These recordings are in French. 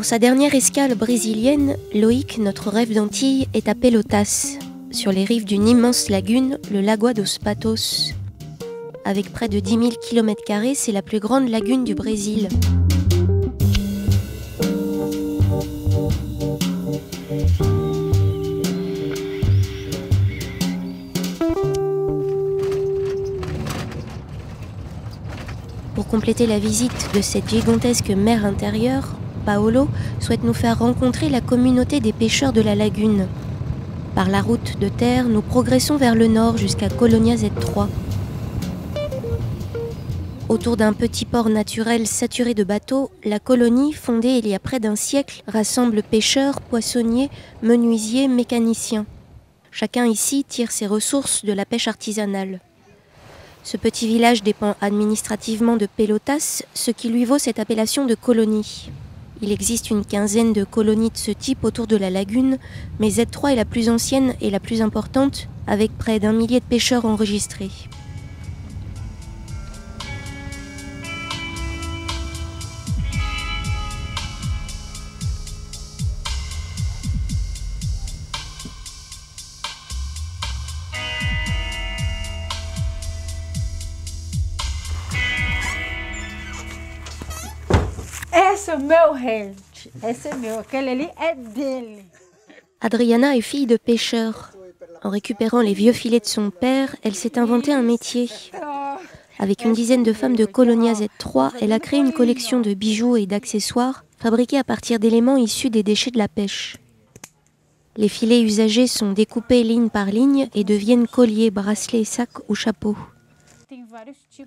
Pour sa dernière escale brésilienne, Loïc, notre rêve d'Antilles, est à Pelotas, sur les rives d'une immense lagune, le Lagoa dos Patos. Avec près de 10 000 km², c'est la plus grande lagune du Brésil. Pour compléter la visite de cette gigantesque mer intérieure, Paolo souhaite nous faire rencontrer la communauté des pêcheurs de la lagune. Par la route de terre, nous progressons vers le nord jusqu'à Colônia Z3. Autour d'un petit port naturel saturé de bateaux, la colonie, fondée il y a près d'un siècle, rassemble pêcheurs, poissonniers, menuisiers, mécaniciens. Chacun ici tire ses ressources de la pêche artisanale. Ce petit village dépend administrativement de Pelotas, ce qui lui vaut cette appellation de colonie. Il existe une quinzaine de colonies de ce type autour de la lagune, mais Z3 est la plus ancienne et la plus importante, avec près d'1 millier de pêcheurs enregistrés. Esse é o meu gente, esse é meu, aquele ali é dele. Adriana est fille de pêcheur. En récupérant les vieux filets de son père, elle s'est inventé un métier. Avec une dizaine de femmes de Colônia Z3, elle a créé une collection de bijoux et d'accessoires fabriqués à partir d'éléments issus des déchets de la pêche. Les filets usagés sont découpés ligne par ligne et deviennent colliers, bracelets, sacs ou chapeaux.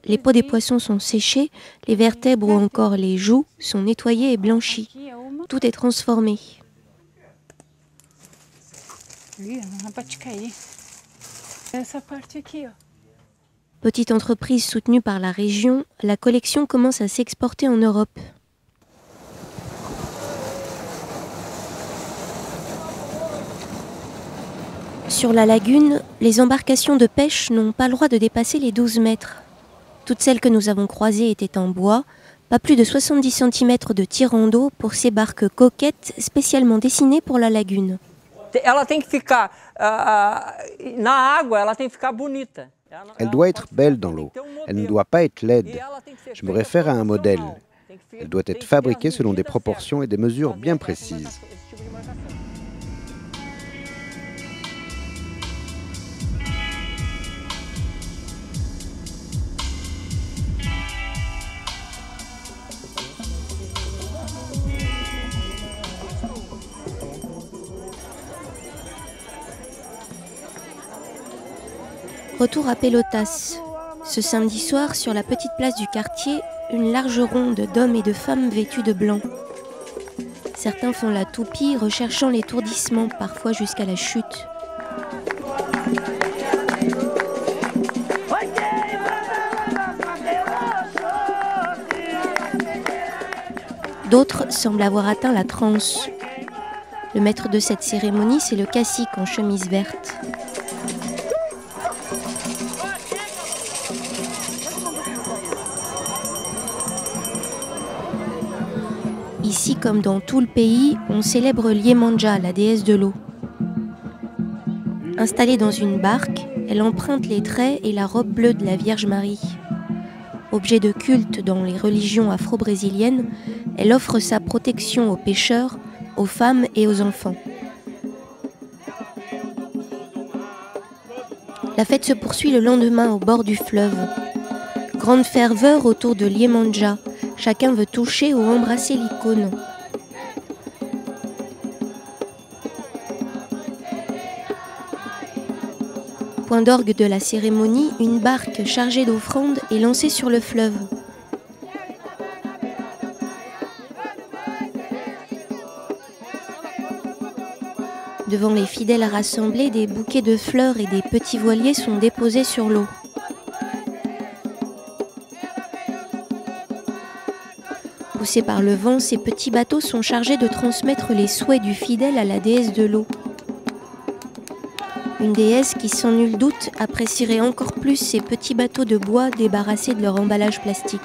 Les peaux des poissons sont séchées, les vertèbres ou encore les joues sont nettoyées et blanchies. Tout est transformé. Petite entreprise soutenue par la région, la collection commence à s'exporter en Europe. Sur la lagune, les embarcations de pêche n'ont pas le droit de dépasser les 12 mètres. Toutes celles que nous avons croisées étaient en bois, pas plus de 70 cm de tirant d'eau pour ces barques coquettes spécialement dessinées pour la lagune. Elle doit être belle dans l'eau, elle ne doit pas être laide. Je me réfère à un modèle. Elle doit être fabriquée selon des proportions et des mesures bien précises. Retour à Pelotas. Ce samedi soir, sur la petite place du quartier, une large ronde d'hommes et de femmes vêtus de blanc. Certains font la toupie, recherchant l'étourdissement, parfois jusqu'à la chute. D'autres semblent avoir atteint la transe. Le maître de cette cérémonie, c'est le cacique en chemise verte. Ici, comme dans tout le pays, on célèbre Liemanja, la déesse de l'eau. Installée dans une barque, elle emprunte les traits et la robe bleue de la Vierge Marie. Objet de culte dans les religions afro-brésiliennes, elle offre sa protection aux pêcheurs, aux femmes et aux enfants. La fête se poursuit le lendemain au bord du fleuve. Grande ferveur autour de Liemanja. Chacun veut toucher ou embrasser l'icône. Point d'orgue de la cérémonie, une barque chargée d'offrandes est lancée sur le fleuve. Devant les fidèles rassemblés, des bouquets de fleurs et des petits voiliers sont déposés sur l'eau. Poussés par le vent, ces petits bateaux sont chargés de transmettre les souhaits du fidèle à la déesse de l'eau. Une déesse qui, sans nul doute, apprécierait encore plus ces petits bateaux de bois débarrassés de leur emballage plastique.